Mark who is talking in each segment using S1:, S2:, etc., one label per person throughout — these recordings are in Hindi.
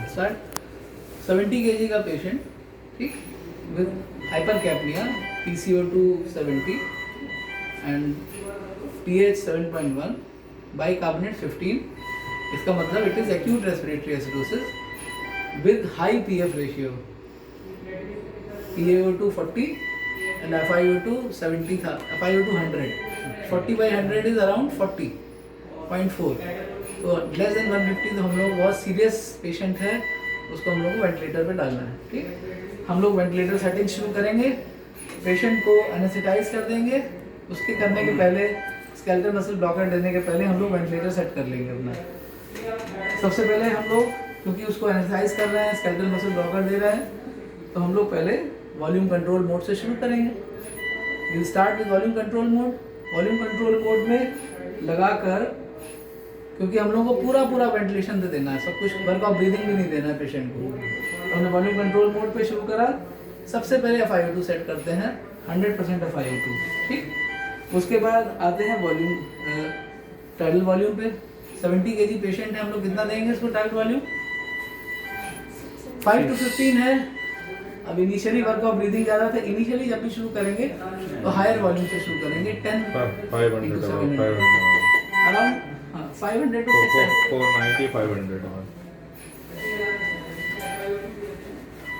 S1: स्टार्ट। 70 kg का पेशेंट, ठीक, with hypercapnia, PCO2 70 and pH 7.1, bicarbonate 15। इसका मतलब it is acute respiratory acidosis with high PF ratio, PaO2 40 and FiO2 70 था, FiO2 100, 40/100 इज अराउंड 40.4, तो लेस देन 150। तो हम लोग बहुत सीरियस पेशेंट है, उसको हम लोग को वेंटिलेटर पे डालना है, ठीक। हम लोग वेंटिलेटर सेटिंग शुरू करेंगे, पेशेंट को एनेस्थेटाइज कर देंगे। उसके करने के पहले, स्केलेटल मसल ब्लॉकर देने के पहले हम लोग वेंटिलेटर सेट कर लेंगे अपना। सबसे पहले हम लोग, क्योंकि उसको एनेस्थेटाइज कर रहे हैं, स्केलेटल मसल ब्लॉकर दे रहे हैं, तो हम लोग पहले वॉल्यूम कंट्रोल मोड से शुरू करेंगे। Will start with volume control mode. Volume control mode में लगाकर, क्योंकि हम लोगों को पूरा वेंटिलेशन दे देना है, सब कुछ, वर्क ऑफ ब्रीदिंग भी नहीं देना है पेशेंट को। तो हमने वॉल्यूम कंट्रोल मोड पे शुरू करा। सबसे पहले FiO2 सेट करते हैं 100% FiO2, ठीक। उसके बाद आते हैं वॉल्यूम, टाइडल वॉल्यूम पे। 70 kg पेशेंट है, हम लोग कितना देंगे इसको टाइडल वॉल्यूम? 5 to 15 है। अब इनिशियली वर्क ऑफ ब्रीदिंग ज़्यादा था, इनिशियली जब भी शुरू करेंगे तो हायर वॉल्यूम से शुरू करेंगे। 10 अराउंड 500 to 600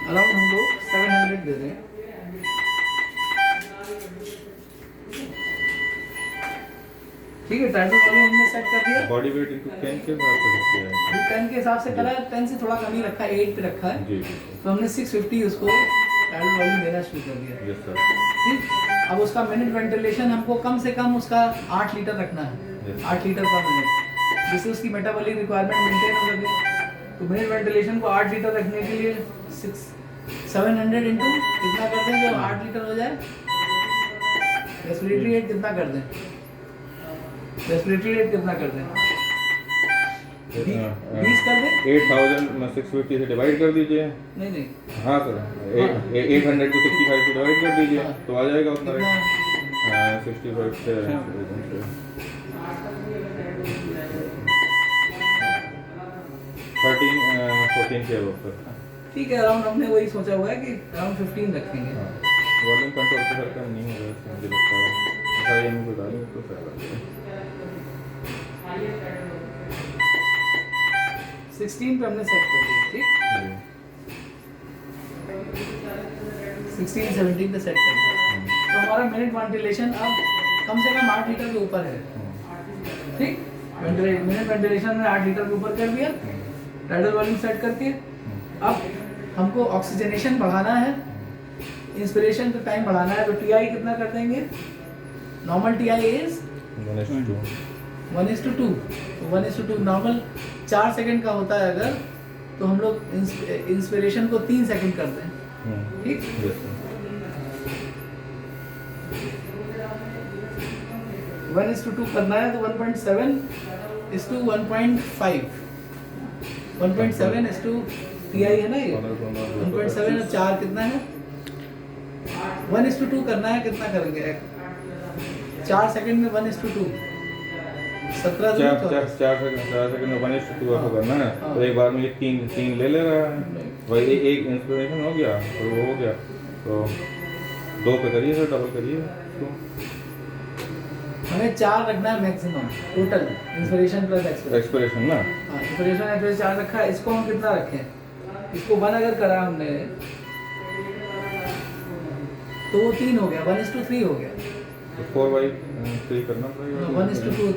S1: अराउंड हम लोग 700 दे दें। ठीक है, टाइटल वॉल्यूम हमने सेट कर दिया।
S2: बॉडी वेट इनटू 10 के हिसाब से रखते हैं।
S1: 10 के हिसाब से करा है, 10 से थोड़ा कम ही रखा है, 8 पे रखा है।
S2: जी।
S1: तो हमने 650 उसको टाइटल वॉल्यूम देना शुरू कर दिया।
S2: Yes sir.
S1: ठीक, अब उसका मिनट वेंटिलेशन हमको कम से कम उसका 8 लीटर रखना है, 8 लीटर पर मिनट, जिससे उसकी मेटाबॉलिक रिक्वायरमेंट मेंटेन हो सके। तो मिनट वेंटिलेशन को 8 लीटर रखने के लिए 700 इंटू कितना कर दें जो 8 लीटर हो जाए? रेस्पिरेटरी रेट कितना कर दें? रेस्पिरेटरी रेट कितना कर दें? 20 कर दें।
S2: 8000 में 650 से डिवाइड कर दीजिए।
S1: नहीं
S2: हाँ सर, 800 को 65 से डिवाइड कर दीजिए, तो आ जाएगा उतना रेट। 65 से 14 के ऊपर।
S1: ठीक है, अराउंड हमने वही सोचा हुआ है कि अराउंड 15 रखेंगे।
S2: वॉल्यूम कंट्रोल तो सर कम नहीं होगा, मुझे लगता है। ऐसा ये मुझे बता दें तो सर
S1: 16 पे हमने सेट कर दिया, ठीक। 16 17 पे सेट कर दिया, तो हमारा मिनट वेंटिलेशन अब कम से कम 8 लीटर के ऊपर है, ठीक। मिनट वेंटिलेशन में 8 लीटर के ऊपर कर दिया, टाइडल वॉल्यूम सेट करके। अब हमको ऑक्सीजनेशन बढ़ाना है, इंस्पिरेशन का टाइम बढ़ाना है, तो TI कितना कर देंगे? Normal TI is 1:2। तो 1:2 नॉर्मल 4 सेकंड का होता है अगर, तो हम लोग इंस्पिरेशन को 3 सेकंड करते हैं, ठीक। 1:2 करना है तो 1.7:1.5, 1.7 TI है ना ये, 1.7 और 4 कितना है? 1:2 करना है, कितना करेंगे? 4 सेकंड में 1:2, 17
S2: 4 सेकंड में 1:2 आपको करना है। तो एक बार में ये तीन ले रहा है, वही एक इंस्पिरेशन हो गया और वो हो गया, तो 2 पे करिए सर, डबल करिए तो।
S1: हमें 4 रखना है maximum total, inspiration plus
S2: expiration ना।
S1: हाँ, इंस्पिरेशन एक्सपिरेशन 4 रखा है। इसको हम कितना रखें? इसको 1 अगर करा हमने तो वो 3 हो गया, 1:3 हो गया,
S2: तो 4/3 करना पड़ेगा।
S1: 1:2,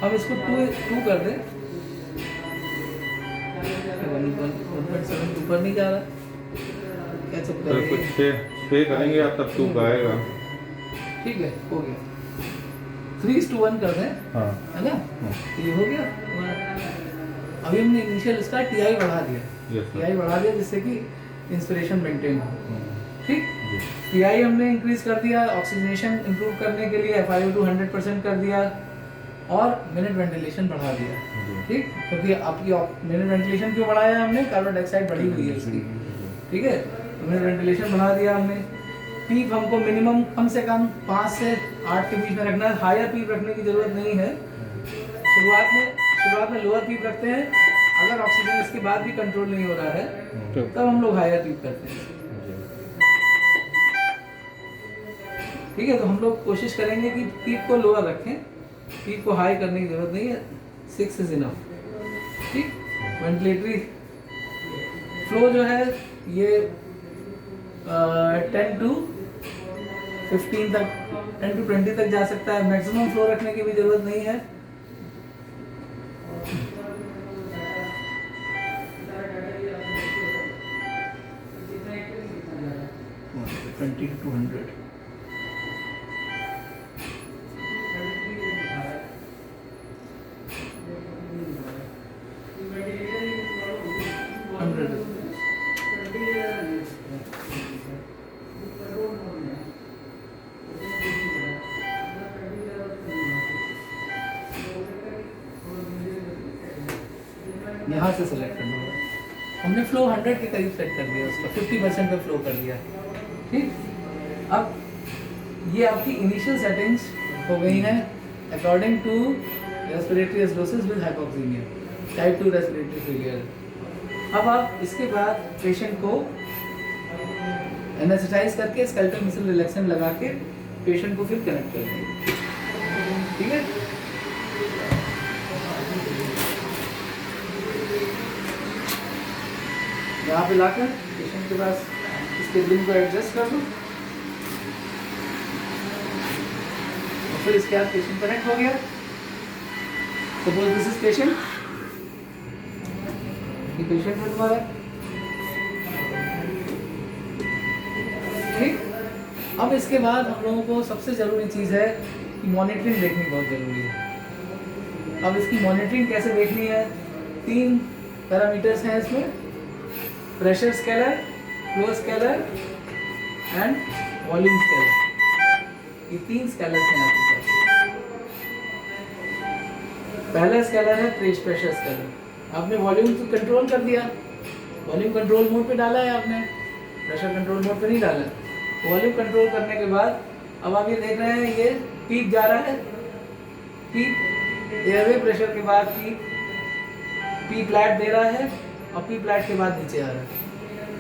S1: हम इसको 2 कर दें। 1.7 ऊपर नहीं जा रहा, क्या चक्कर
S2: तो
S1: है?
S2: कुछ 6 करेंगे आप, तब 2 का आएगा।
S1: ठीक है, हो गया। 3:1 कर दें,
S2: हाँ,
S1: है ना? ये हो गया। अभी हमने इनिशियल इसका TI बढ़ा दिया, TI बढ़ा दिया जिससे कि इंस्पिरेशन मेंटेन हो, ठीक। TI हमने इंक्रीज कर दिया, ऑक्सीजनेशन इंप्रूव करने के लिए FiO2 100% कर दिया, और मिनट वेंटिलेशन बढ़ा दिया, ठीक। क्योंकि आपकी मिनट वेंटिलेशन क्यों बढ़ाया हमने? कार्बन डाइऑक्साइड बढ़ी हुई है उसकी, ठीक है। तो मिनट वेंटिलेशन बढ़ा दिया हमने। पीप हमको मिनिमम कम से कम 5 से 8 के बीच में रखना है, हायर पीप रखने की जरूरत नहीं है। शुरुआत में लोअर पीप रखते हैं, अगर ऑक्सीजन इसके के बाद भी कंट्रोल नहीं हो रहा है तब हम लोग हायर ट्यूब करते हैं। ठीक है, तो हम लोग कोशिश करेंगे कि पीक को लोअर रखें, पीक को हाई करने की जरूरत नहीं है, 6 इज इनफ। ठीक, वेंटिलेटरी फ्लो जो है ये 10 to 15 तक, 10 to 20 तक जा सकता है, मैक्सिमम फ्लो रखने की भी जरूरत नहीं है। ट्वेंटी टू 200 यहाँ से सेलेक्ट करना होगा। हमने फ्लो 100 के करीब सेट कर दिया, उसका 50% पे फ्लो कर दिया। ठीक, अब ये आपकी इनिशियल सेटिंग्स हो गई हैं according to respiratory acidosis with hypoxaemia, type 2 respiratory failure. अब आप इसके बाद पेशेंट को एनेस्थेटाइज करके स्केलेटल मसल रिलैक्सेंट लगा के पेशेंट को फिर कनेक्ट कर देंगे। ठीक है, यहाँ पे लाकर पेशेंट के पास इसके दिल को एडजस्ट कर दो और फिर इसके बाद पेशेंट कनेक्ट हो गया। सपोज दिस इज पेशेंट, ये पेशेंट है तुम्हारा। ठीक, अब इसके बाद हम लोगों को सबसे ज़रूरी चीज़ है कि मॉनिटरिंग देखनी बहुत ज़रूरी है। अब इसकी मॉनिटरिंग कैसे देखनी है, 3 पैरामीटर्स हैं इसमें, pressure scalar, flow scalar and volume scalar. ये 3 स्केलर्स हैं आपके पास। पहला स्केलर है प्रेशर स्केलर। आपने वॉल्यूम को कंट्रोल कर दिया, वॉल्यूम कंट्रोल मोड पे डाला है आपने, प्रेशर कंट्रोल मोड पे नहीं डाला। वॉल्यूम कंट्रोल करने के बाद अब आप ये देख रहे हैं ये पीक जा रहा है, पीक एयरवे प्रेशर के बाद पी फ्लैट दे रहा है और पी फ्लैट के बाद नीचे आ रहा है।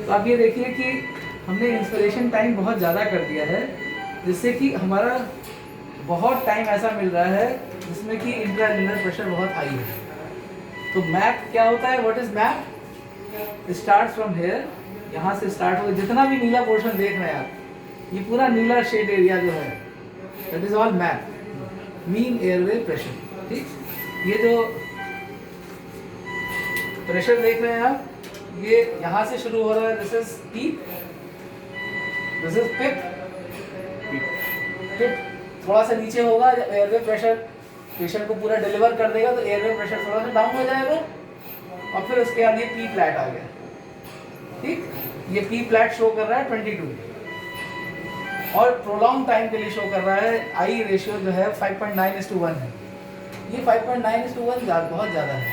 S1: तो आप ये देखिए कि हमने इंस्पिरेशन टाइम बहुत ज़्यादा कर दिया है, जिससे कि हमारा बहुत टाइम ऐसा मिल रहा है जिसमें कि इंट्राएनुलर प्रेशर बहुत हाई है। तो मैप क्या होता है, what is map, start from here, यहाँ से स्टार्ट हो, जितना भी नीला पोर्शन देख रहे हैं आप, ये पूरा नीला शेड एरिया जो है that is all map, mean airway pressure. ठीक, ये जो प्रेशर देख रहे हैं आप, ये यहाँ से शुरू हो रहा है, this is PEEP, this is PIP, PIP थोड़ा सा नीचे होगा, जब एयरवे प्रेशर पेशेंट को पूरा डिलीवर कर देगा तो एयरवे प्रेशर थोड़ा सा डाउन हो जाएगा और फिर उसके बाद ये पी फ्लैट आ गया। ठीक, ये पी फ्लैट शो कर रहा है 22 और प्रोलॉन्ग टाइम के लिए शो कर रहा है। आई रेशियो जो है 5.9:1 है, ये 5.9:1 बहुत ज़्यादा है।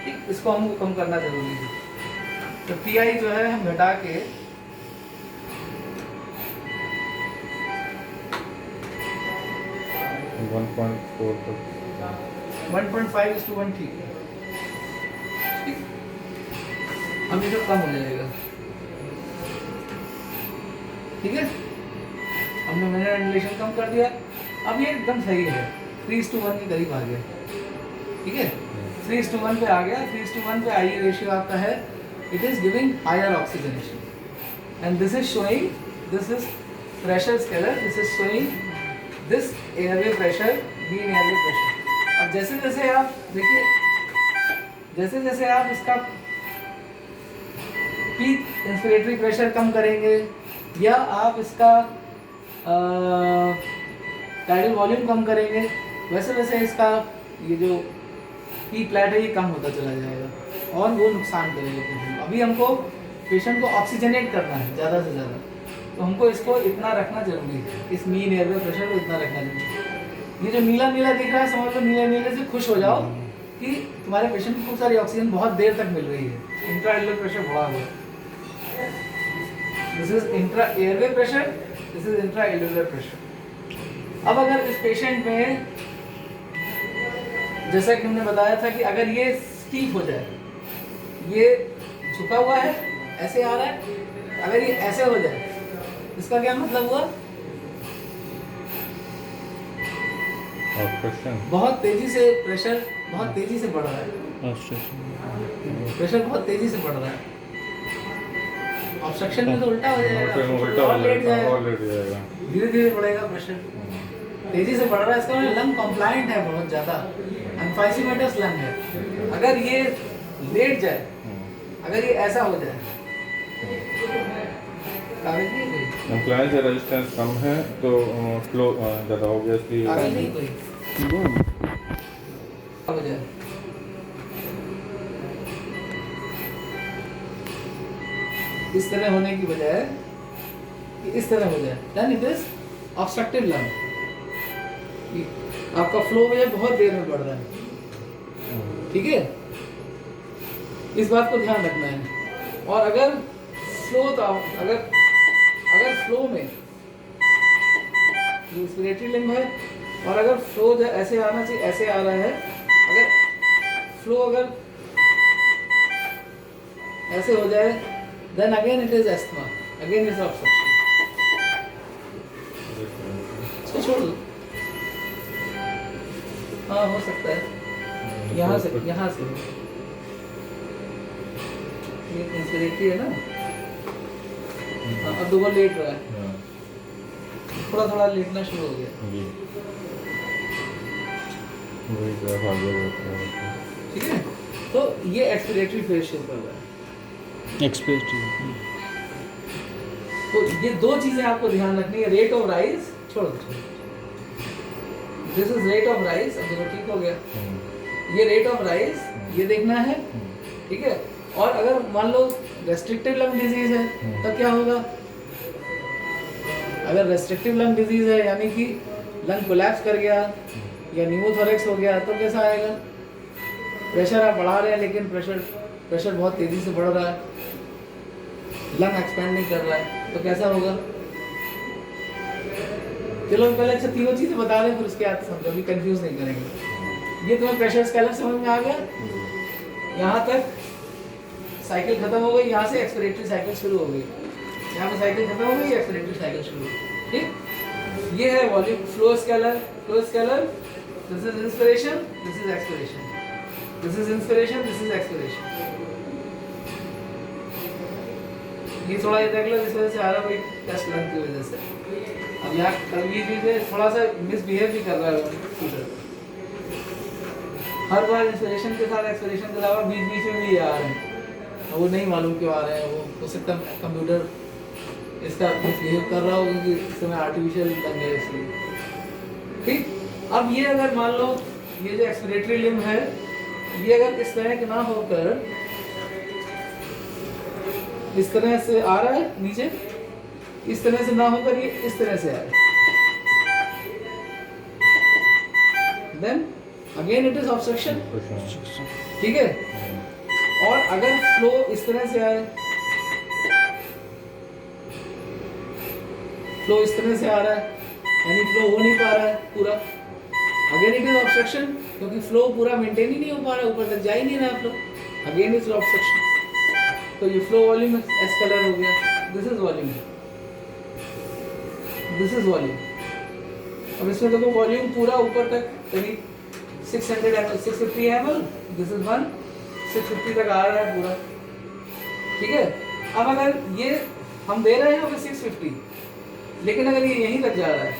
S1: ठीक, इसको हमको कम करना जरूरी है। तो पी आई जो है हम घटा के 1.5:1 ठीक है। ठीक, अब ये जो कम हो जाएगा। ठीक है, हमने मिनरल वेंटिलेशन कम कर दिया, अब ये एकदम सही है, 3:1 के करीब आ गया। ठीक है, 3:1 पे आ गया। 3:1 पे आई रेशियो आपका है, it is giving higher oxygenation and this is showing, this is pressure scalar, this is showing this airway pressure, mean airway pressure. अब जैसे जैसे आप देखिए, जैसे जैसे आप इसका पीक इंस्पिरेटरी प्रेशर कम करेंगे या आप इसका टाइडल वॉल्यूम कम करेंगे, वैसे वैसे इसका ये जो पी फ्लैट है ये कम होता चला जाएगा और वो नुकसान करेगा पेशेंट। अभी हमको पेशेंट को ऑक्सीजनेट करना है ज़्यादा से ज़्यादा, तो हमको इसको इतना रखना जरूरी है, इस मीन एयरवे प्रेशर को इतना रखना जरूरी है। ये जो नीला नीला दिख रहा है, समझ लो नीले नीले से खुश हो जाओ कि तुम्हारे पेशेंट को खूब सारी ऑक्सीजन बहुत देर तक मिल रही है, इंट्राएनुलर प्रेशर बढ़ा हुआ है। This is intra airway pressure, this is intraannular pressure. अब अगर इस पेशेंट में, जैसा कि हमने बताया था कि अगर ये स्टीप हो जाए, ये झुका हुआ है, ऐसे आ रहा है, अगर ये ऐसे हो जाए इसका क्या मतलब हुआ?
S2: ऑब्स्ट्रक्शन।
S1: बहुत तेजी से प्रेशर बहुत तेजी से बढ़ रहा है, प्रेशर बहुत तेजी से बढ़ रहा है। ऑब्स्ट्रक्शन में तो उल्टा हो जाएगा,
S2: उल्टा हो
S1: और लेट
S2: जाएगा, और
S1: जाएगा,
S2: लेट जाएगा।
S1: धीरे धीरे बढ़ेगा प्रेशर, तेजी से बढ़ रहा है, इसका मतलब लंग कंप्लायंट है बहुत ज़्यादा, एम्फाइसीमेटस लंग है। अगर ये लेट जाए, अगर ये ऐसा हो जाए, कागज नहीं कोई,
S2: कंप्लायंस या रेजिस्टेंस कम है तो फ्लो ज़्यादा हो गया इसलिए।
S1: कागज नहीं कोई हो जाए, इस तरह होने की बजाय कि इस तरह हो जाए, then it is obstructive lung. आपका फ्लो जो है बहुत देर में बढ़ रहा है, ठीक है, इस बात को ध्यान रखना है। और अगर फ्लो अगर फ्लो में इंस्पिरेटरी लिम्ब है और अगर फ्लो ऐसे आना चाहिए, ऐसे आ रहा है, अगर फ्लो अगर ऐसे हो जाए, then again it is asthma, again is obstruction. इसको छोड़ दो। हाँ हो सकता है, यहाँ से ये इंस्पिरेटरी है ना, अब दो बार लेट रहा है, थोड़ा थोड़ा लेटना शुरू हो गया,
S2: जी वही ग्राफ आगे बढ़ता है।
S1: ठीक है। तो ये एक्सपिरेटरी फेज शुरू कर रहा है।
S3: एक्सपेक्टेड।
S1: तो ये दो चीजें आपको ध्यान रखनी है, रेट ऑफ राइज छोड़ दो, this is rate of rise, अब देखो ठीक हो गया, ये रेट ऑफ राइज ये देखना है, ठीक है। और अगर मान लो रेस्ट्रिक्टिव लंग डिजीज है तब क्या होगा? अगर रेस्ट्रिक्टिव लंग डिजीज है यानी कि लंग कोलैप्स कर गया या न्यूमोथोरेक्स हो गया, तो कैसा आएगा? प्रेशर आप बढ़ा रहे हैं लेकिन प्रेशर बहुत तेजी से बढ़ रहा है, लंग एक्सपेंड नहीं कर रहा है, तो कैसा होगा? चलो पहले अच्छा तीनों चीजें बता रहे हैं, फिर उसके बाद समझो, अभी कंफ्यूज नहीं करेंगे। ये तुम्हें प्रेशर स्केलर समझ में आ गया? यहाँ तक साइकिल खत्म हो गई, यहाँ से एक्सपिरेटरी साइकिल शुरू हो गई, यहाँ पे साइकिल खत्म हो गई, एक्सपिरेटरी साइकिल शुरू हो गई, ठीक। ये है volume flow scalar, this is inspiration, this is expiration, this is inspiration, this is expiration. ये थोड़ा ये देख लो, इस वजह से आ रहा है टेस्ट लंग की वजह से। अब यहाँ कल ये चीजें थोड़ा सा मिसबिहेव भी कर रहा है, हर बार इंस्पिरेशन के साथ एक्सपिरेशन के अलावा बीच बीच में भी आ रहे हैं, वो नहीं मालूम क्यों आ रहे हैं, वो हो सकता है कंप्यूटर इसका मिसबिहेव कर रहा हो क्योंकि इस समय आर्टिफिशियल लंग है इसलिए, ठीक। अब ये अगर मान लो ये जो एक्सपिरेटरी लिम्ब है, ये अगर इस तरह के ना होकर इस तरह से आ रहा है नीचे, इस तरह से ना होकर ये इस तरह से आए, then again it is obstruction, ठीक है। और अगर फ्लो इस तरह से आए, फ्लो इस तरह से आ रहा है यानी फ्लो हो नहीं पा रहा है पूरा, अगेन इट इज ऑब्स्ट्रक्शन, क्योंकि फ्लो पूरा मेंटेन ही नहीं हो पा रहा, ऊपर तक जा ही नहीं रहा फ्लो, अगेन इज ऑब्स्ट्रक्शन। तो ये फ्लो वॉल्यूम एस्केलर हो गया, this is volume, this is volume. अब इसमें देखो वॉल्यूम पूरा ऊपर तक करीब 650 ml, दिस इज 1 650 तक आ रहा है पूरा, ठीक है। अब अगर ये हम दे रहे हैं अगर 650, लेकिन अगर ये यहीं तक जा रहा है,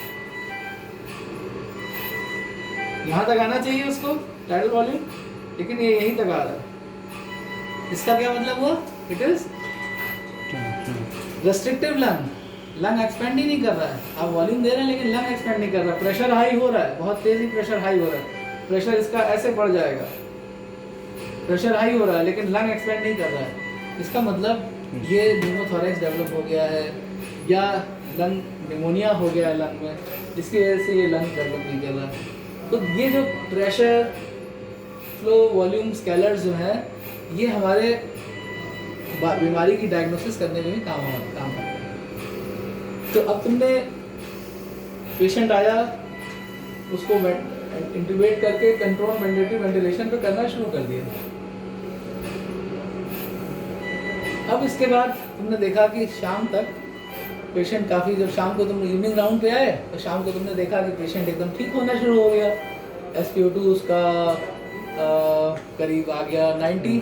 S1: यहाँ तक आना चाहिए उसको टाइडल वॉल्यूम, लेकिन ये यहीं तक आ रहा है, इसका क्या मतलब हुआ? It is restrictive lung, lung expand ही नहीं कर रहा है, आप वॉल्यूम दे रहे हैं लेकिन लंग एक्सपेंड नहीं कर रहा, प्रेशर हाई हो रहा है, बहुत तेजी प्रेशर हाई हो रहा है, प्रेशर इसका ऐसे बढ़ जाएगा, प्रेशर हाई हो रहा है लेकिन लंग एक्सपेंड नहीं कर रहा है, इसका मतलब ये न्यूमोथोरेक्स डेवलप हो गया है या लंग निमोनिया हो गया है लंग में, जिसकी वजह से ये लंग डेवलप नहीं कर रहा। तो ये जो प्रेशर फ्लो वॉल्यूम स्केलर्स जो है, ये हमारे बीमारी की डायग्नोसिस करने में भी काम आते हैं। तो अब तुमने पेशेंट आया, उसको इंट्यूबेट करके कंट्रोल वेंटिलेशन पे करना शुरू कर दिया, अब इसके बाद तुमने देखा कि शाम तक पेशेंट काफ़ी, जब शाम को तुम इवनिंग राउंड पे आए तो शाम को तुमने देखा कि पेशेंट एकदम ठीक होना शुरू हो गया। SpO2 उसका करीब आ गया 90।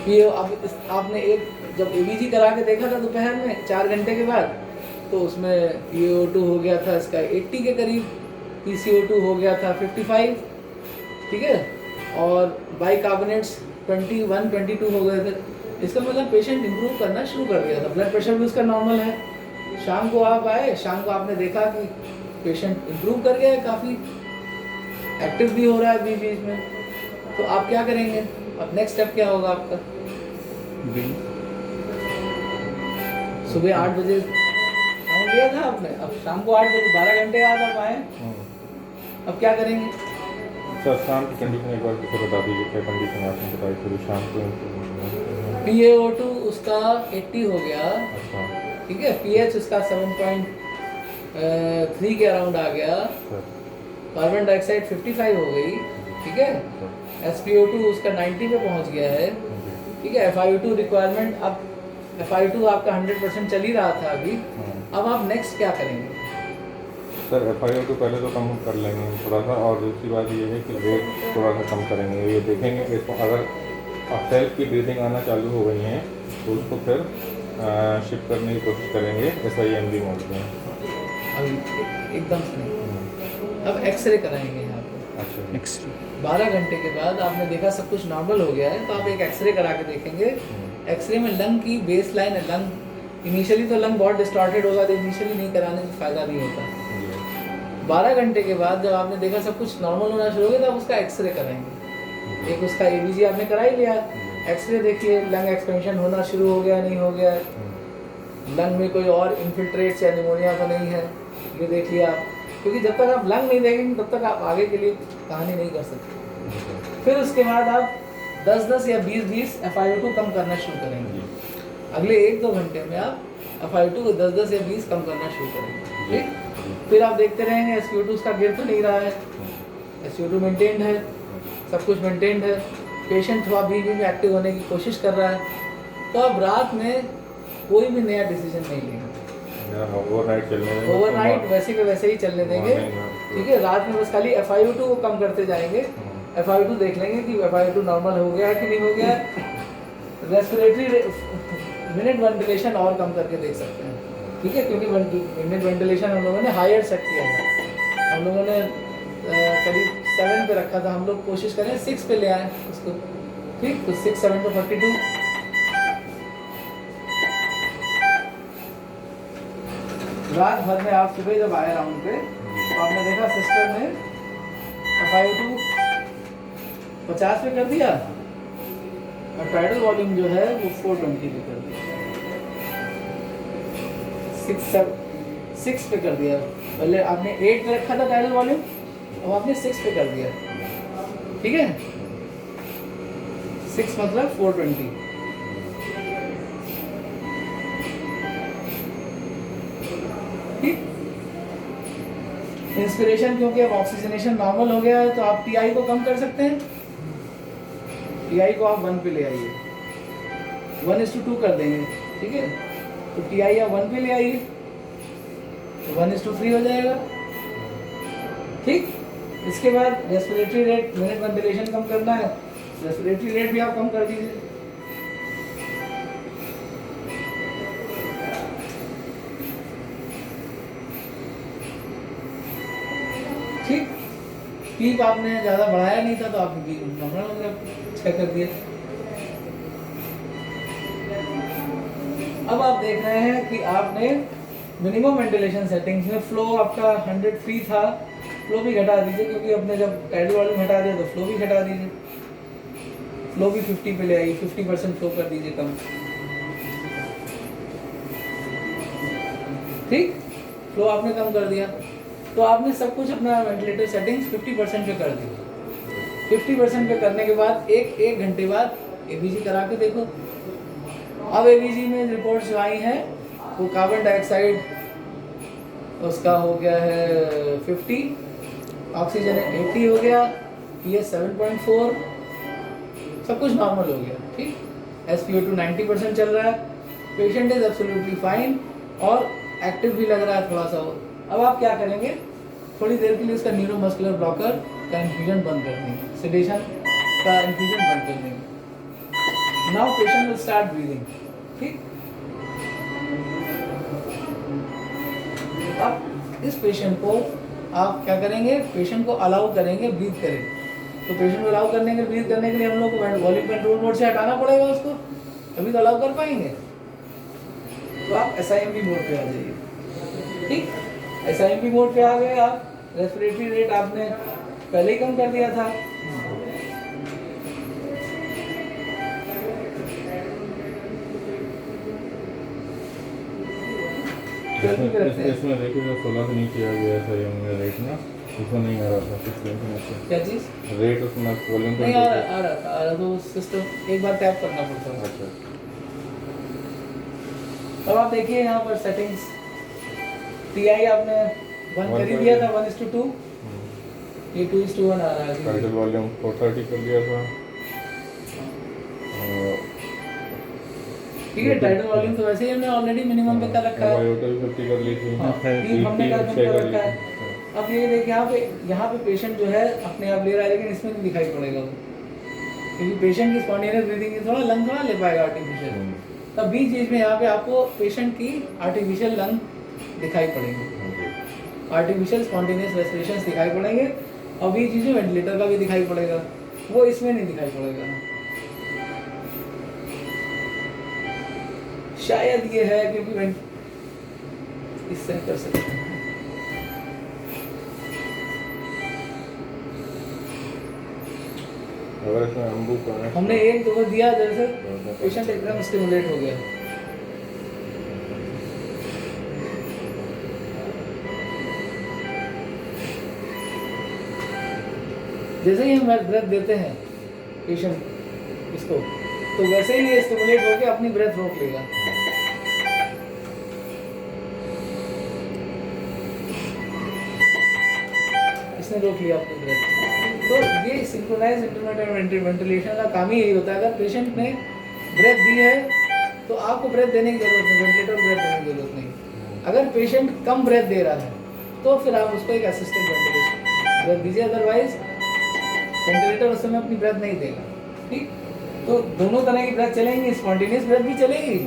S1: ये अब आपने एक जब ABG करा के देखा था दोपहर में 4 घंटे के बाद, तो उसमें PaO2 हो गया था इसका 80 के करीब, PCO2 हो गया था 55, ठीक है, और बाइकार्बोनेट्स 21 22 हो गए थे। इसका मतलब पेशेंट इंप्रूव करना शुरू कर दिया था। ब्लड प्रेशर भी उसका नॉर्मल है। शाम को आप आए, शाम को आपने देखा कि पेशेंट इंप्रूव कर गया है, काफ़ी एक्टिव भी हो रहा है बीच बीच में। तो आप क्या करेंगे? अब नेक्स्ट स्टेप क्या होगा आपका? सुबह 8 बजे राउंड लिया था आपने, अब शाम को 8 बजे 12 घंटे बाद आप आए, अब क्या करेंगे?
S2: सर शाम की कंडीशन एक बार फिर बता दीजिए, क्या कंडीशन आपने बताई थी शाम को?
S1: PaO2 उसका 80 हो गया,
S2: अच्छा,
S1: ठीक है, pH उसका 7.3 के अराउंड आ गया, कार्बन डाइऑक्साइड 55 हो गई, ठीक है, SpO2 उसका 90 पे पहुंच गया है, ठीक है। FiO2 रिक्वायरमेंट, अब FiO2 आपका 100% चल ही रहा था अभी, अब आप नेक्स्ट क्या करेंगे?
S2: सर FiO2 पहले तो कम कर लेंगे थोड़ा सा, और दूसरी बात ये है कि वेट थोड़ा सा कम करेंगे। ये देखेंगे कि इसको अगर सेल्फ की ब्रीदिंग आना चालू हो गई हैं तो उसको फिर शिफ्ट करने की कोशिश करेंगे SIMD मोड में।
S1: अभी एकदम से नहीं, अब एक्सरे कराएंगे यहाँ पे।
S2: अच्छा,
S1: एक्सरे 12 घंटे के बाद आपने देखा सब कुछ नॉर्मल हो गया है, तो आप एक एक्सरे करा के देखेंगे। एक्सरे में लंग की बेस लाइन है, लंग इनिशियली तो लंग बहुत डिस्टॉर्टेड होगा, तो इनिशियली नहीं कराने से फ़ायदा नहीं होता। 12 घंटे के बाद जब आपने देखा सब कुछ नॉर्मल होना शुरू हो गया, तो आप उसका एक्सरे कराएंगे। एक उसका ABG आपने करा ही लिया, एक्सरे देखिए लंग एक्सपेंशन होना शुरू हो गया नहीं हो गया, लंग में कोई और इन्फिल्ट्रेट्स या निमोनिया तो नहीं है, ये देख लिया आप, क्योंकि जब तक आप लंग नहीं देखेंगे तब तक आप आगे के लिए कहानी नहीं कर सकते। फिर उसके बाद आप 10-10 या 20-20 FiO2 कम करना शुरू करेंगे। अगले 1-2 घंटे में आप FiO2 को 10-10 या 20 कम करना शुरू करेंगे, ठीक। फिर आप देखते रहेंगे SpO2 उसका गिर तो नहीं रहा है, SpO2 मेंटेन्ड है, सब कुछ मेंटेन्ड है, पेशेंट थोड़ा बीच में एक्टिव होने की कोशिश कर रहा है, तो अब रात में कोई भी नया डिसीजन नहीं लेंगे, ओवरनाइट वैसे के वैसे ही चलने देंगे, ठीक है। रात में बस खाली FiO2 को कम करते जाएंगे, FiO2 देख लेंगे कि FiO2 नॉर्मल हो गया है कि नहीं हो गया है। रेस्पिरेटरी मिनट वेंटिलेशन और कम करके देख सकते हैं, ठीक है, क्योंकि मिनट वेंटिलेशन हम लोगों ने हायर सेट किया था, हम लोगों ने करीब 7 पे रखा था, हम लोग कोशिश करें 6 पे ले आए उसको, ठीक। तो 6 7 तो 42, रात भर में आप सुबह जब आए राउंड पे तो आपने देखा सिस्टम में FiO2 50 पे कर दिया और टाइडल वॉल्यूम जो है वो 420 पे कर दिया, 6 पे कर दिया। पहले आपने 8 पे रखा था टाइडल वॉल्यूम, अब आपने 6 पे कर दिया, ठीक है। 6 मतलब 420, ठीक। इंस्पिरेशन क्योंकि अब ऑक्सीजनेशन नॉर्मल हो गया है, तो आप TI को कम कर सकते हैं, TI को आप 1 पे ले आइए, 1:2 कर देंगे, ठीक है। तो TI आप 1 पे ले आइए तो 1:3 हो जाएगा, ठीक। इसके बाद रेस्पिरेटरी रेट, मिनट वेंटिलेशन कम करना है, रेस्पिरेटरी रेट भी आप कम कर दीजिए, ठीक। पीप आपने ज़्यादा बढ़ाया नहीं था तो आपने नॉर्मल 6 कर दिया। अब आप देख रहे हैं कि आपने मिनिमम वेंटिलेशन सेटिंग्स में फ्लो आपका 103 था, फ्लो भी घटा दीजिए, क्योंकि अपने जब टाइडल वॉल्यूम घटा दिया तो फ्लो भी घटा दीजिए, फ्लो भी 50 पे ले आइए, 50% फ्लो कर दीजिए कम, ठीक। फ्लो आपने कम कर दिया, तो आपने सब कुछ अपना वेंटिलेटर सेटिंग्स 50% पे कर दी। 50% पे करने के बाद एक घंटे बाद ABG करा के देखो। अब ABG में रिपोर्ट्स जो आई हैं वो कार्बन डाइऑक्साइड उसका हो गया है 50, ऑक्सीजन 80 हो गया, pH 7.4, सब कुछ नॉर्मल हो गया, ठीक। SpO2 90% चल रहा है, पेशेंट इज एब्सोल्युटली फाइन और एक्टिव भी लग रहा है थोड़ा सा। अब आप क्या करेंगे, थोड़ी देर के लिए उसका न्यूरोमस्कुलर ब्लॉकर का इन्फ्यूजन बंद कर देंगे, सेडेशन का इन्फ्यूजन बंद कर देंगे। Now patient will start breathing. ठीक, अब इस पेशेंट को आप क्या करेंगे, पेशेंट को अलाउ करेंगे ब्रीथ करें। तो पेशेंट को अलाउ करने के लिए, ब्रीथ करने के लिए हम लोग को वॉल्यूम कंट्रोल मोड से हटाना पड़ेगा उसको, तभी तो अलाउ कर पाएंगे। तो आप SIMP मोड पे आ जाइए। ठीक, SIMP मोड पे आ गए आप, रेस्पिरेटरी रेट आपने पहले ही कम कर दिया था।
S2: इसमें देखिए 16 से नीचे आ गया था ये रेट ना, उसमें नहीं आ रहा था 16 से नीचे।
S1: क्या चीज़?
S2: रेट उसमें वॉल्यूम
S1: नहीं आ रहा तो सिस्टम एक बार टैप करना पड़ता है।
S2: अच्छा,
S1: अब आप देखिए यहाँ पर सेटिंग्स, TI आपने 1 कर ही दिया था, 1:2, ये 2:1 आ रहा है।
S2: टाइटल वॉल्यूम 430 कर दिया था।
S1: ठीक है, टाइटल वॉल्यूम तो वैसे ही हमने ऑलरेडी मिनिमम पे कर रखा है।
S2: वायोटा भी 50 कर ली थी।
S1: हाँ, हमने कर रखा है। अब ये देखिए यहाँ पे पेशेंट जो है अपने आप ले रहा है, लेकिन इसमें नहीं दिखाई पड़ेगा वो, क्योंकि पेशेंट की स्पॉन्टेनियस ब्रीदिंग थोड़ा लंग थोड़ा ले पाएगा आर्टिफिशियल। तब बीच बीच में यहाँ पे आपको पेशेंट की आर्टिफिशियल लंग दिखाई पड़ेंगे, आर्टिफिशियल स्पॉन्टेनियस रेस्पिरेशन दिखाई पड़ेंगे, और बीच बीच में वेंटिलेटर का भी दिखाई पड़ेगा, वो इसमें नहीं दिखाई पड़ेगा। शायद ये है क्योंकि इससे कर सकते हैं।
S2: अगर इसमें अम्बू का
S1: हमने एक दो दिया, जैसे पेशेंट एकदम स्टिमुलेट हो गया। जैसे ही हम ब्रेथ देते हैं पेशेंट इसको, तो वैसे ही ये स्टिमुलेट होकर अपनी ब्रेथ रोक लेगा। इसने रोक लिया अपनी ब्रेथ। तो ये सिंक्रोनाइज इंटरमिटेंट वेंटिलेशन का काम ही यही होता है। अगर पेशेंट ने ब्रेथ दी है तो आपको ब्रेथ देने की जरूरत नहीं, वेंटिलेटर को ब्रेथ देने की जरूरत नहीं। अगर पेशेंट कम ब्रेथ दे रहा है तो फिर आप उसको एक असिस्टेड वेंटिलेशन ब्रेथ दीजिए, अदरवाइज वेंटिलेटर उस समय अपनी ब्रेथ नहीं देगा। ठीक, तो दोनों तरह की ब्रेथ चलेंगी, स्पॉन्टेनियस ब्रेथ भी चलेगी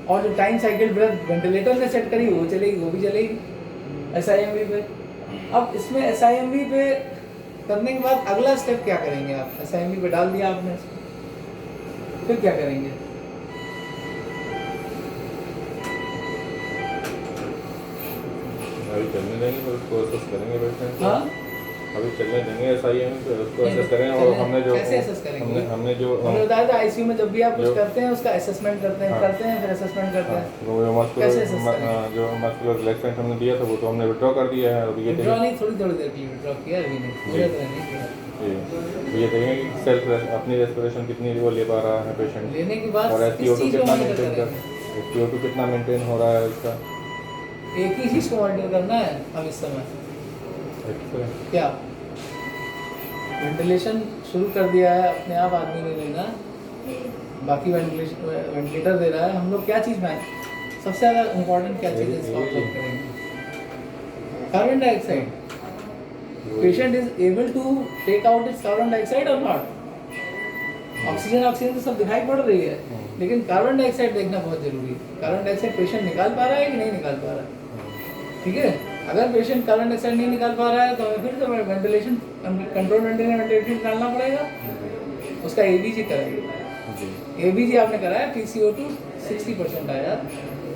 S1: और जो टाइम साइकिल ब्रेथ वेंटिलेटर ने सेट करी वो चलेगी, वो भी चलेगी SIMV पे। अब इसमें SIMV पे करने के बाद अगला स्टेप क्या करेंगे आप? SIMV पे डाल दिया आपने, फिर क्या करेंगे?
S2: अभी चलने देंगे तो उसको असेस करेंगे पेशेंट।
S1: हाँ,
S2: अभी चलने देंगे SIMV पे, उसको असेस करेंगे। और हमने जो
S1: कैसे असेस करेंगे?
S2: हमने जो
S1: हमने बताया था ICU में जब भी आप कुछ करते हैं उसका असेसमेंट करते हैं, फिर असेसमेंट करते हैं।
S2: जो मस्कुलर रिलैक्सेंट हमने दिया था वो तो हमने विड्रॉ कर दिया है। अभी ये
S1: विड्रॉ नहीं, थोड़ी देर के लिए विड्रॉ किया, अभी नहीं, पूरे तरह नहीं किया।
S2: ये देखेंगे कि सेल्फ अपनी रेस्पिरेशन कितनी वो ले पा रहा है पेशेंट,
S1: लेने के बाद
S2: और
S1: किस चीज़ को मॉनिटर करेंगे?
S2: SpO2 कितना मेंटेन हो रहा है उसका।
S1: एक ही चीज़ को मॉनिटर करना है अब इस समय। क्या वेंटिलेशन शुरू कर दिया है अपने आप, आदमी ने लेना, बाकी वेंटिलेटर दे रहा है। हम लोग क्या चीज़ में सबसे ज़्यादा इम्पोर्टेंट क्या चीज़ इसको ऑब्जर्व करेंगे? Carbon dioxide. Patient is able to take out its carbon dioxide or not. Oxygen तो सब दिखाई पड़ रही है, लेकिन कार्बन डाइऑक्साइड देखना बहुत जरूरी है। कार्बन डाइऑक्साइड पेशेंट निकाल पा रहा है कि नहीं निकाल पा रहा है। ठीक है, अगर पेशेंट कार्बन डाइऑक्साइड नहीं निकाल पा रहा है तो हमें फिर से वेंटिलेशन कंट्रोल वेंटिलेशन डालना पड़ेगा, उसका ABG कराइए। ABG आपने कराया, PCO2 60% आया,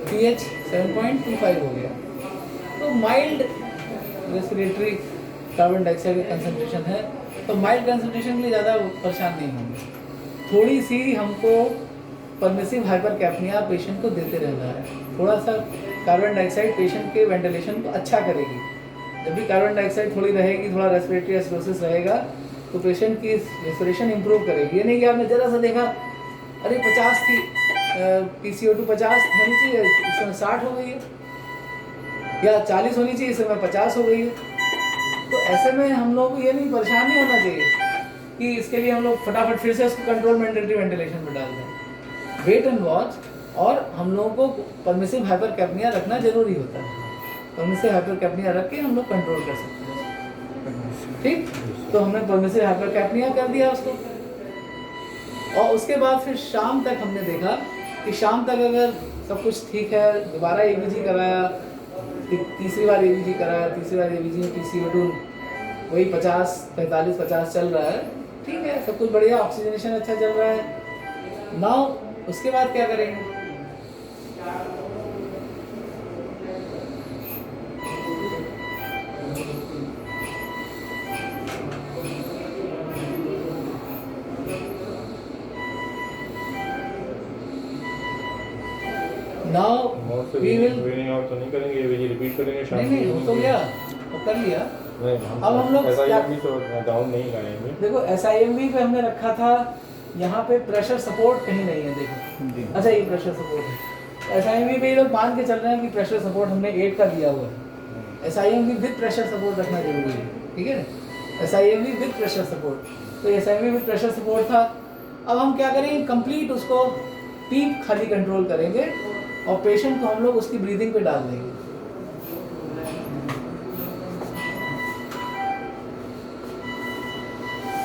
S1: pH 7.25 हो गया, तो माइल्ड रेस्पिरेटरी कार्बन डाइऑक्साइड का कंसंट्रेशन है। तो माइल्ड कंसंट्रेशन के लिए ज़्यादा परेशान नहीं होंगे। थोड़ी सी हमको परमिसिव हाइपरकैप्निया पेशेंट को देते रहना है। थोड़ा सा कार्बन डाइऑक्साइड पेशेंट के वेंटिलेशन को अच्छा करेगी। जब भी कार्बन डाइऑक्साइड थोड़ी रहेगी, थोड़ा रेस्पिरेटरी एसिडोसिस रहेगा, तो पेशेंट की रेस्पिरेशन इंप्रूव करेगी। ये नहीं कि आपने ज़रा सा देखा अरे 50 थी PCO2 50 होनी चाहिए, इस समय 60 हो गई है, या 40 होनी चाहिए, इस समय 50 हो गई है। तो ऐसे में हम लोग को ये नहीं परेशान नहीं होना चाहिए कि इसके लिए हम लोग फटाफट फिर से उसको कंट्रोल वेंटिलेशन में डाल दें। वेट एंड वॉच, और हम लोगों को परमिसिव हाइपरकैप्निया रखना जरूरी होता है। परमिसिव हाइपरकैप्निया रख के हम लोग कंट्रोल कर सकते हैं। ठीक, तो हमने परमिसिव हाइपरकैप्निया कर दिया उसको, और उसके बाद फिर शाम तक हमने देखा कि शाम तक अगर सब कुछ ठीक है, दोबारा EVG कराया, तीसरी बार EVG कराया, तीसरी बार EVG में PCO2 वही 50, 45, 50 चल रहा है, ठीक है, सब कुछ बढ़िया, ऑक्सीजनेशन अच्छा चल रहा है। नाउ उसके बाद क्या करेंगे? Now we will
S2: ट्रेनिंग और तो नहीं करेंगे, ये रिपीट करेंगे शाम
S1: नहीं हो तो गया, वो कर लिया। अब हम लोग
S2: ऐसा
S1: क्या,
S2: भी तो डाउन नहीं लाएंगे।
S1: देखो SIMV पे हमने रखा था, यहाँ पे प्रेशर सपोर्ट कहीं नहीं है, देखो। अच्छा, ये प्रेशर सपोर्ट है। SIMV पे ये लोग मान के चल रहे हैं कि प्रेशर सपोर्ट हमने 8 का दिया हुआ है। SIMV विद प्रेशर सपोर्ट रखना जरूरी है, ठीक है ना? SIMV विद प्रेशर सपोर्ट, तो SIMV विद प्रेशर सपोर्ट था। अब हम क्या करेंगे, कंप्लीट उसको पीप खाली कंट्रोल करेंगे, और पेशेंट को हम लोग उसकी ब्रीदिंग पे डाल देंगे।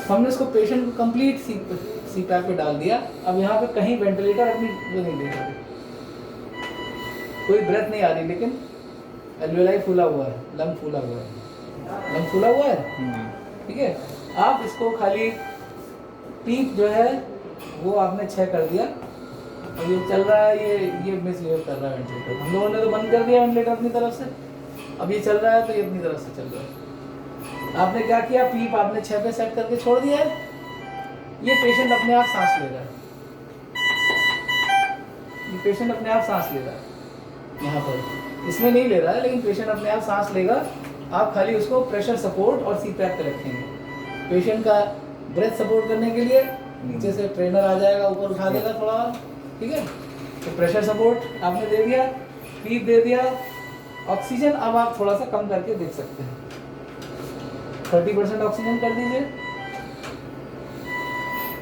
S1: हमने उसको पेशेंट को कंप्लीट CPAP पे डाल दिया। अब यहाँ पे कहीं वेंटिलेटर अपनी वो नहीं दे रही, कोई ब्रेथ नहीं आ रही, लेकिन एल्वेलाई फूला हुआ है, लंग फूला हुआ है, लंग फूला हुआ है, ठीक है। आप इसको खाली पीप जो है वो आपने 6 कर दिया, और ये चल रहा है, ये मिसबिहेव कर रहा है वेंटिलेटर। हम लोगों ने तो बंद कर दिया वेंटिलेटर अपनी तरफ से, अब ये चल रहा है तो ये अपनी तरफ से चल रहा है। आपने क्या किया, पीप आपने 6 पे सेट करके छोड़ दिया है, ये पेशेंट अपने आप सांस ले रहा है, ये पेशेंट अपने आप सांस ले रहा है, यहाँ पर इसमें नहीं ले रहा है, लेकिन पेशेंट अपने आप सांस लेगा। आप खाली उसको प्रेशर सपोर्ट और CPAP पे रखेंगे। पेशेंट का ब्रेथ सपोर्ट करने के लिए नीचे से ट्रेनर आ जाएगा, ऊपर उठा देगा थोड़ा, ठीक है। तो प्रेशर सपोर्ट आपने दे दिया, पीप दे दिया, ऑक्सीजन अब आप थोड़ा सा कम करके देख सकते हैं, 30% ऑक्सीजन कर दीजिए,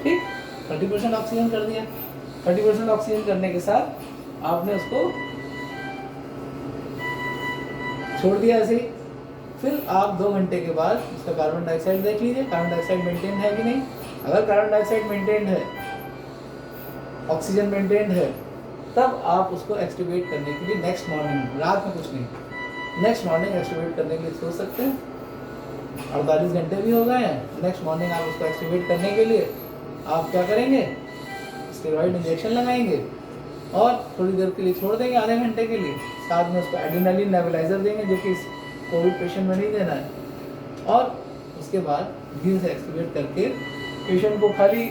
S1: ठीक, 30% ऑक्सीजन कर दिया। 30% ऑक्सीजन करने के साथ आपने उसको छोड़ दिया ऐसे ही। फिर आप 2 घंटे के बाद उसका कार्बन डाइऑक्साइड देख लीजिए, कार्बन डाइऑक्साइड मेंटेन है कि नहीं। अगर कार्बन डाइऑक्साइड मेंटेन है, ऑक्सीजन मेंटेन है, तब आप उसको एक्सट्यूबेट करने के लिए नेक्स्ट मॉर्निंग, रात में कुछ नहीं, नेक्स्ट मॉर्निंग एक्सट्यूबेट करने के लिए सोच सकते हैं। 48 घंटे भी हो गए हैं, नेक्स्ट मॉर्निंग आप उसको एक्सट्यूबेट करने के लिए आप क्या करेंगे, स्टेरॉइड इंजेक्शन लगाएंगे और थोड़ी देर के लिए छोड़ देंगे, आधे घंटे के लिए। साथ में उसको एड्रेनालिन नेबुलाइजर देंगे, जो कि कोविड पेशेंट में नहीं देना है। और उसके बाद धीरे से एक्सट्यूबेट करके पेशेंट को खाली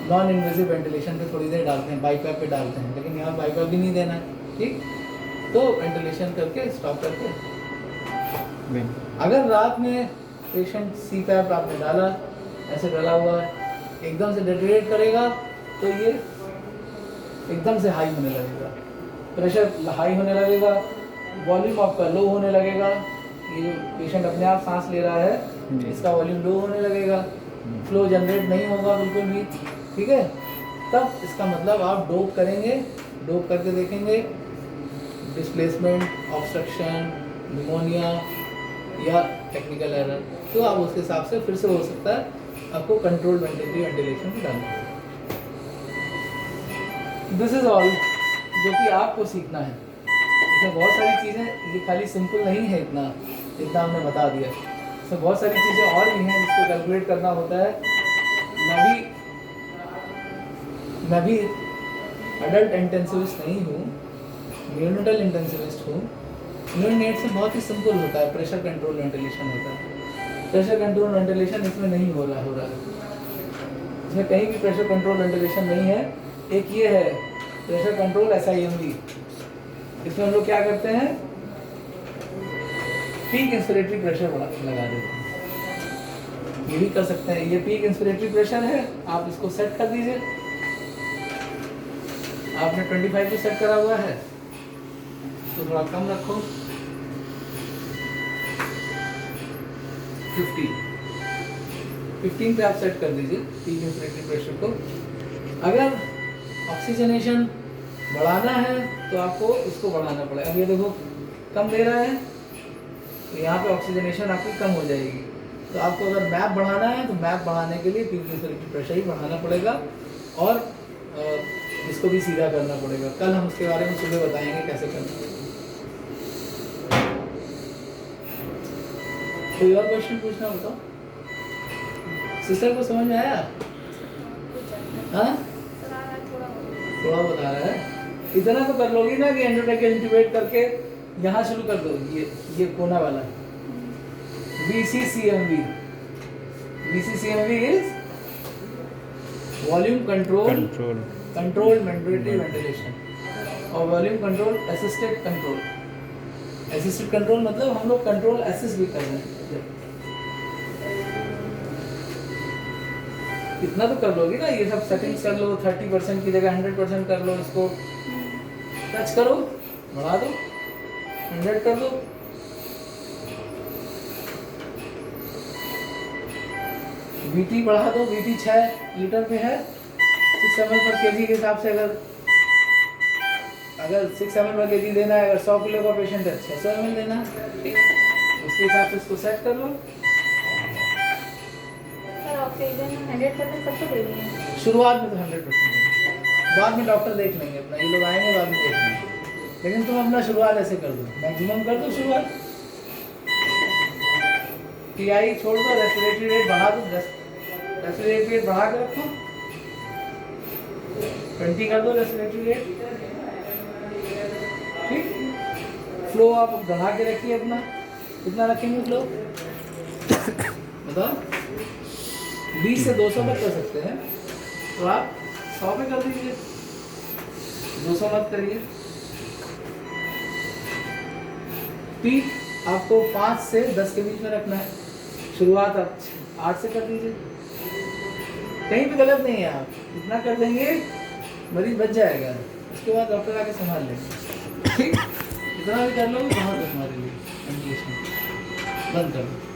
S1: नॉन इन्वेसिव वेंटिलेशन पे थोड़ी देर डालते हैं, बाईपैप पे डालते हैं, लेकिन यहाँ बाईपैप भी नहीं देना है, ठीक। तो वेंटिलेशन करके स्टॉप करके, अगर रात में पेशेंट CPAP आपने डाला, ऐसे डला हुआ है, एकदम से डेटरेट करेगा तो ये एकदम से हाई होने लगेगा, प्रेशर हाई होने लगेगा, वॉल्यूम आपका लो होने लगेगा। ये जो पेशेंट अपने आप सांस ले रहा है, इसका वॉल्यूम लो होने लगेगा, फ्लो जनरेट नहीं होगा बिल्कुल भी, ठीक है। तब इसका मतलब आप डोप करेंगे, डोप करके देखेंगे डिस्प्लेसमेंट, ऑब्स्ट्रक्शन, निमोनिया या टेक्निकल एरर, तो आप उसके हिसाब से फिर से हो सकता है आपको कंट्रोल वेंटिलेशन में डालना है। दिस इज ऑल जो कि आपको सीखना है। इसमें बहुत सारी चीज़ें, ये खाली सिंपल नहीं है, इतना हमने बता दिया। इसमें बहुत सारी चीज़ें और भी हैं जिसको कैलकुलेट करना होता है। मैं भी अडल्ट इंटेंसिविस्ट नहीं हूँ, न्यूनेटल इंटेंसिविस्ट हूँ। न्यूनेट से बहुत ही सिंपल होता है, प्रेशर कंट्रोल वेंटिलेशन होता है। प्रेशर कंट्रोल वेंटिलेशन इसमें नहीं हो रहा है, इसमें कहीं भी प्रेशर कंट्रोल वेंटिलेशन नहीं है। एक ये है प्रेशर कंट्रोल SIMV, इसमें हम लोग क्या करते हैं, पीक इंस्पिरेटरी प्रेशर लगा देते हैं। ये भी कर सकते हैं, ये पीक इंस्पिरेटरी प्रेशर है, आप इसको सेट कर दीजिए। आपने 25 पे सेट करा हुआ है तो थोड़ा कम रखो, 15 पे आप सेट कर दीजिए पीक इंस्पिरेटरी प्रेशर को। अगर ऑक्सीजनेशन बढ़ाना है तो आपको इसको बढ़ाना पड़ेगा। अब ये देखो कम दे रहा है तो यहाँ पे ऑक्सीजनेशन आपकी कम हो जाएगी। तो आपको अगर मैप बढ़ाना है तो मैप बढ़ाने के लिए ट्यूब की प्रेशर ही बढ़ाना पड़ेगा और इसको भी सीधा करना पड़ेगा। कल हम उसके बारे में सुबह बताएंगे कैसे करना है। कोई और क्वेश्चन पूछना हो तो सिस्टर को समझ में आया? हाँ थोड़ा बता रहा है। इतना तो कर लोगी ना कि एंडोट्रैकियल इंट्यूबेट करके यहाँ शुरू कर दो। ये कोना वाला VCCMV is volume control mandatory ventilation और वॉल्यूम कंट्रोल असिस्टेड कंट्रोल मतलब हम लोग कंट्रोल असिस्ट भी कर रहे हैं। इतना तो कर लोगी ना, ये सब सेटिंग्स कर लो। 30% की जगह 100% कर लो। इसको टच करो, बढ़ा दो, 100 कर दो। VT बढ़ा दो। VT 6 लीटर पे है 6 ml पर kg के हिसाब से। अगर 6 ml पर kg देना है, अगर 100 किलो का पेशेंट है 600 ml देना है, ठीक। उसके हिसाब से इसको सेट कर लो।
S3: ऑक्सीजन 100% सबको दे रही है।
S1: शुरुआत में तो 100%, बाद में डॉक्टर देख लेंगे अपना। ये लोग आएंगे बाद में देख लेंगे, लेकिन तुम अपना शुरुआत ऐसे कर दो, मैक्सिमम कर दो शुरुआत। TI छोड़ दो, रेस्पिरेटरी रेट बढ़ा दो। रेस्पिरेटरी रेट बढ़ा के रखो, 20 कर दो रेस्पिरेटरी रेट, ठीक। फ्लो आप बढ़ा के रखिए अपना। कितना रखेंगे फ्लो बताओ? 20 से 200 तक कर सकते हैं, तो आप 100 पे कर दीजिए, 200 मत करिए। पीक आपको 5 से 10 के बीच में रखना है। शुरुआत आप 8 से कर दीजिए। कहीं भी गलत नहीं है, आप इतना कर देंगे मरीज बच जाएगा। उसके बाद डॉक्टर आके संभाल लेंगे, ठीक। इतना भी कर लो बहुत है हमारे लिए। बंद कर दो।